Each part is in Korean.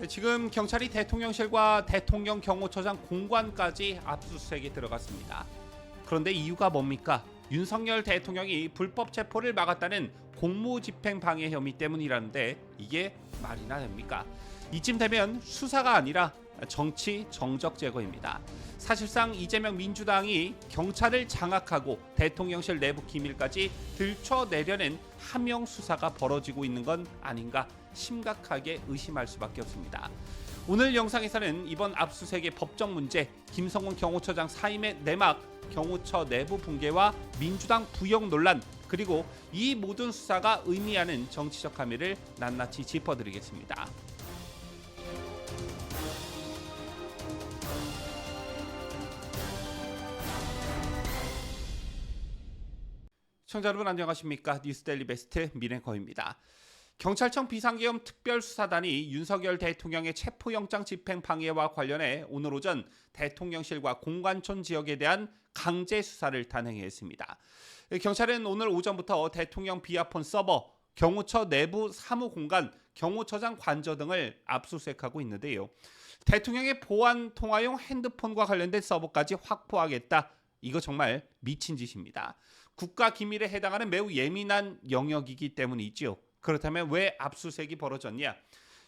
지금 경찰이 대통령실과 대통령 경호처장 공관까지 압수수색에 들어갔습니다. 그런데 이유가 뭡니까? 윤석열 대통령이 불법 체포를 막았다는 공무집행 방해 혐의 때문이라는데 이게 말이나 됩니까? 이쯤 되면 수사가 아니라 정치 정적 제거입니다. 사실상 이재명 민주당이 경찰을 장악하고 대통령실 내부 기밀까지 들춰내려는 함영 수사가 벌어지고 있는 건 아닌가 심각하게 의심할 수밖에 없습니다. 오늘 영상에서는 이번 압수수색의 법적 문제, 김성훈 경호처장 사임의 내막, 경호처 내부 붕괴와 민주당 부역 논란, 그리고 이 모든 수사가 의미하는 정치적 함의를 낱낱이 짚어드리겠습니다. 시청자 여러분 안녕하십니까? 뉴스데일리 베스트 민행커입니다. 경찰청 비상계엄 특별수사단이 윤석열 대통령의 체포영장 집행 방해와 관련해 오늘 오전 대통령실과 공관촌 지역에 대한 강제 수사를 단행했습니다. 경찰은 오늘 오전부터 대통령 비아폰 서버, 경호처 내부 사무공간, 경호처장 관저 등을 압수수색하고 있는데요. 대통령의 보안 통화용 핸드폰과 관련된 서버까지 확보하겠다. 이거 정말 미친 짓입니다. 국가 기밀에 해당하는 매우 예민한 영역이기 때문이죠. 그렇다면 왜 압수수색이 벌어졌냐?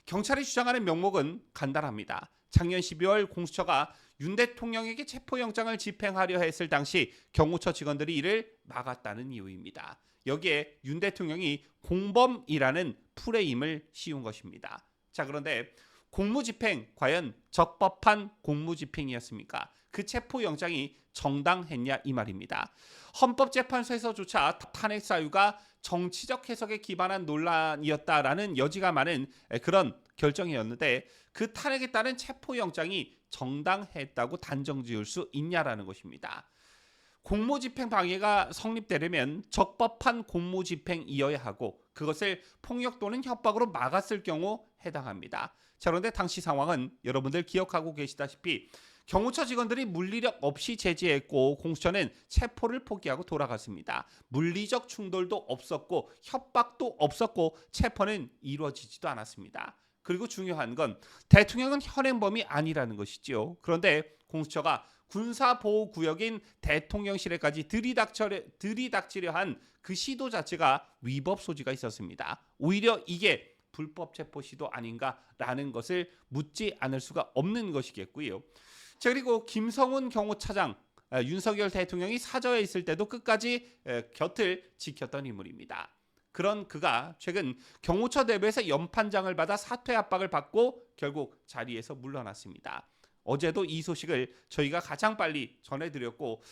경찰이 주장하는 명목은 간단합니다. 작년 12월 공수처가 윤 대통령에게 체포영장을 집행하려 했을 당시 경호처 직원들이 이를 막았다는 이유입니다. 여기에 윤 대통령이 공범이라는 프레임을 씌운 것입니다. 자, 그런데 공무집행 과연 적법한 공무집행이었습니까? 그 체포영장이 정당했냐 이 말입니다. 헌법재판소에서조차 탄핵 사유가 정치적 해석에 기반한 논란이었다라는 여지가 많은 그런 결정이었는데 그 탄핵에 따른 체포영장이 정당했다고 단정지을 수 있냐라는 것입니다. 공무집행 방해가 성립되려면 적법한 공무집행이어야 하고 그것을 폭력 또는 협박으로 막았을 경우 해당합니다. 자, 그런데 당시 상황은 여러분들 기억하고 계시다시피 경호처 직원들이 물리력 없이 제지했고 공수처는 체포를 포기하고 돌아갔습니다. 물리적 충돌도 없었고 협박도 없었고 체포는 이루어지지도 않았습니다. 그리고 중요한 건 대통령은 현행범이 아니라는 것이지요. 그런데 공수처가 군사보호구역인 대통령실에까지 들이닥치려 한 그 시도 자체가 위법 소지가 있었습니다. 오히려 이게 불법 체포 시도 아닌가라는 것을 묻지 않을 수가 없는 것이겠고요. 자, 그리고 김성훈 경호차장, 윤석열 대통령이 사저에 있을 때도 끝까지 곁을 지켰던 인물입니다. 그런 그가 최근 경호처 내부에서 연판장을 받아 사퇴 압박을 받고 결국 자리에서 물러났습니다. 어제도 이 소식을 저희가 가장 빨리 전해드렸고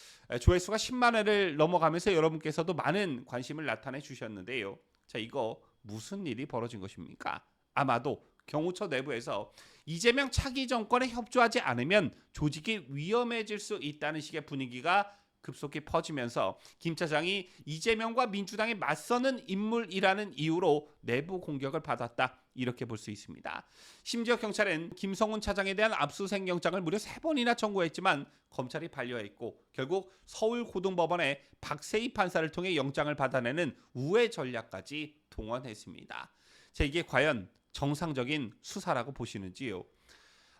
조회수가 10만 회를 넘어가면서 여러분께서도 많은 관심을 나타내 주셨는데요. 자, 이거 무슨 일이 벌어진 것입니까? 아마도 경호처 내부에서 이재명 차기 정권에 협조하지 않으면 조직이 위험해질 수 있다는 식의 분위기가 급속히 퍼지면서 김 차장이 이재명과 민주당에 맞서는 인물이라는 이유로 내부 공격을 받았다. 이렇게 볼 수 있습니다. 심지어 경찰은 김성훈 차장에 대한 압수수색 영장을 무려 3번이나 청구했지만 검찰이 반려했고 결국 서울고등법원의 박세희 판사를 통해 영장을 받아내는 우회 전략까지 동원했습니다. 자, 이게 과연 정상적인 수사라고 보시는지요?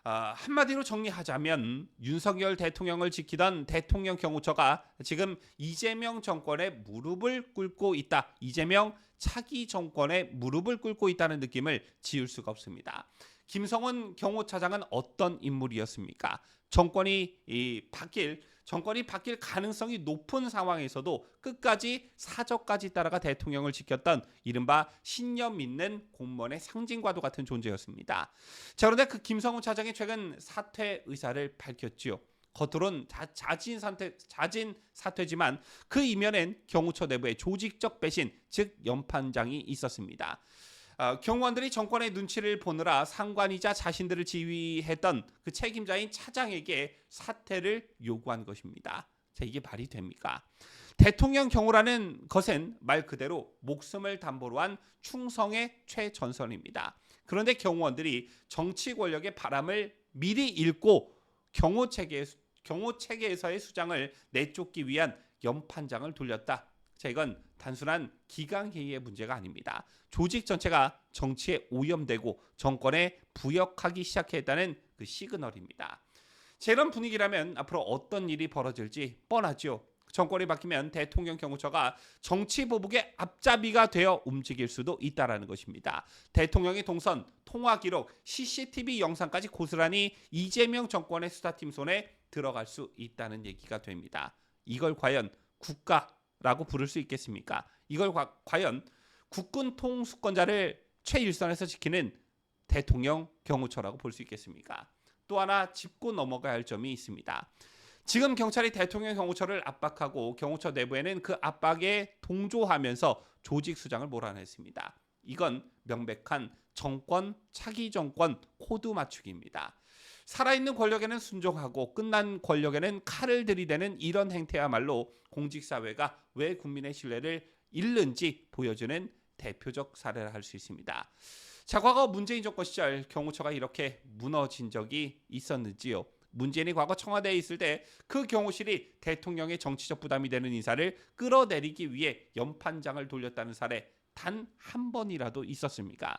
한마디로 정리하자면 윤석열 대통령을 지키던 대통령 경호처가 지금 이재명 정권에 무릎을 꿇고 있다. 이재명 차기 정권에 무릎을 꿇고 있다는 느낌을 지울 수가 없습니다. 김성훈 경호차장은 어떤 인물이었습니까? 정권이 바뀔 가능성이 높은 상황에서도 끝까지 사저까지 따라가 대통령을 지켰던 이른바 신념 있는 공무원의 상징과도 같은 존재였습니다. 자, 그런데 그 김성훈 차장이 최근 사퇴 의사를 밝혔지요. 겉으론 자진 사퇴지만 그 이면엔 경호처 내부의 조직적 배신, 즉 연판장이 있었습니다. 경호원들이 정권의 눈치를 보느라 상관이자 자신들을 지휘했던 그 책임자인 차장에게 사퇴를 요구한 것입니다. 자, 이게 말이 됩니까? 대통령 경호라는 것은 말 그대로 목숨을 담보로 한 충성의 최전선입니다. 그런데 경호원들이 정치 권력의 바람을 미리 읽고 경호 체계에서의 수장을 내쫓기 위한 연판장을 돌렸다. 자, 이건 단순한 기강회의의 문제가 아닙니다. 조직 전체가 정치에 오염되고 정권에 부역하기 시작했다는 그 시그널입니다. 자, 이런 분위기라면 앞으로 어떤 일이 벌어질지 뻔하죠. 정권이 바뀌면 대통령 경호처가 정치 보복의 앞잡이가 되어 움직일 수도 있다는 것입니다. 대통령의 동선, 통화 기록, CCTV 영상까지 고스란히 이재명 정권의 수사팀 손에 들어갈 수 있다는 얘기가 됩니다. 이걸 과연 국가라고 부를 수 있겠습니까? 이걸 과연 국군 통수권자를 최일선에서 지키는 대통령 경호처라고 볼 수 있겠습니까? 또 하나 짚고 넘어가야 할 점이 있습니다. 지금 경찰이 대통령 경호처를 압박하고 경호처 내부에는 그 압박에 동조하면서 조직 수장을 몰아냈습니다. 이건 명백한 정권, 차기 정권 코드 맞추기입니다. 살아있는 권력에는 순종하고 끝난 권력에는 칼을 들이대는 이런 행태야말로 공직사회가 왜 국민의 신뢰를 잃는지 보여주는 대표적 사례라 할 수 있습니다. 자, 과거 문재인 정권 시절 경호처가 이렇게 무너진 적이 있었는지요? 문재인이 과거 청와대에 있을 때 그 경호실이 대통령의 정치적 부담이 되는 인사를 끌어내리기 위해 연판장을 돌렸다는 사례 단 한 번이라도 있었습니까?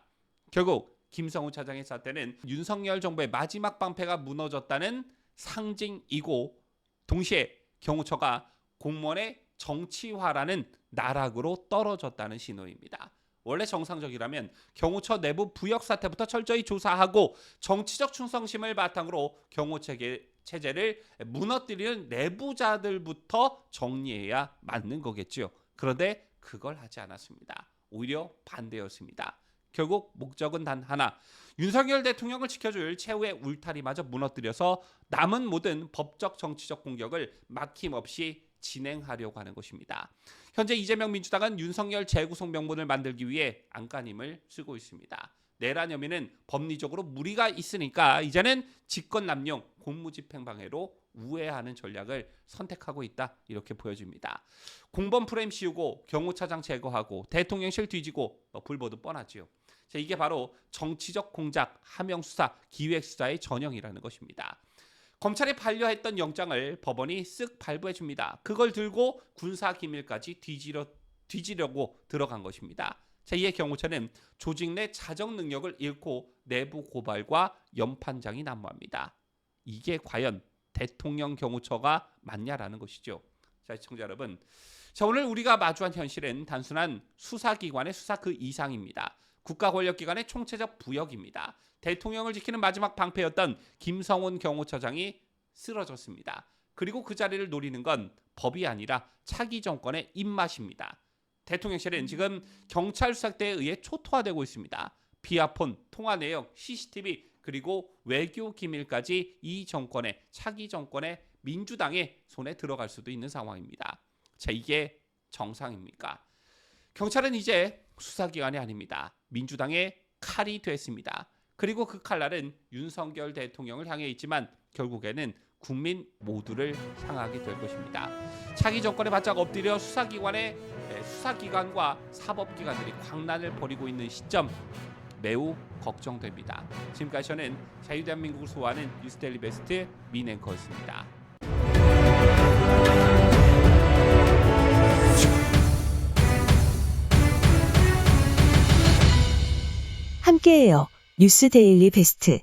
결국 김성훈 차장의 사태는 윤석열 정부의 마지막 방패가 무너졌다는 상징이고 동시에 경호처가 공무원의 정치화라는 나락으로 떨어졌다는 신호입니다. 원래 정상적이라면 경호처 내부 부역 사태부터 철저히 조사하고 정치적 충성심을 바탕으로 경호 체제를 무너뜨리는 내부자들부터 정리해야 맞는 거겠죠. 그런데 그걸 하지 않았습니다. 오히려 반대였습니다. 결국 목적은 단 하나, 윤석열 대통령을 지켜줄 최후의 울타리마저 무너뜨려서 남은 모든 법적 정치적 공격을 막힘없이 진행하려고 하는 것입니다. 현재 이재명 민주당은 윤석열 재구속 명분을 만들기 위해 안간힘을 쓰고 있습니다. 내란 혐의는 법리적으로 무리가 있으니까 이제는 직권남용, 공무집행방해로 우회하는 전략을 선택하고 있다, 이렇게 보여집니다. 공범 프레임 씌우고 경호차장 제거하고 대통령실 뒤지고 불보듯 뻔하지요. 자, 이게 바로 정치적 공작, 하명수사, 기획수사의 전형이라는 것입니다. 검찰이 반려했던 영장을 법원이 쓱 발부해줍니다. 그걸 들고 군사기밀까지 뒤지려고 들어간 것입니다. 자, 이에 경호처는 조직 내 자정 능력을 잃고 내부 고발과 연판장이 난무합니다. 이게 과연 대통령 경호처가 맞냐라는 것이죠. 자, 시청자 여러분, 자, 오늘 우리가 마주한 현실은 단순한 수사기관의 수사 그 이상입니다. 국가 권력기관의 총체적 부역입니다. 대통령을 지키는 마지막 방패였던 김성훈 경호처장이 쓰러졌습니다. 그리고 그 자리를 노리는 건 법이 아니라 차기 정권의 입맛입니다. 대통령실은 지금 경찰 수사대에 의해 초토화되고 있습니다. 비아폰, 통화 내역, CCTV 그리고 외교 기밀까지 이 정권의 차기 정권의 민주당의 손에 들어갈 수도 있는 상황입니다. 자, 이게 정상입니까? 경찰은 이제 수사기관이 아닙니다. 민주당의 칼이 됐습니다. 그리고 그 칼날은 윤석열 대통령을 향해 있지만 결국에는 국민 모두를 향하게 될 것입니다. 차기 정권에 바짝 엎드려 수사기관과 사법기관들이 광란을 벌이고 있는 시점 매우 걱정됩니다. 지금까지 저는 자유대한민국을 소화하는 뉴스데일리 베스트 민앵커였습니다. 함께해요. 뉴스데일리 베스트.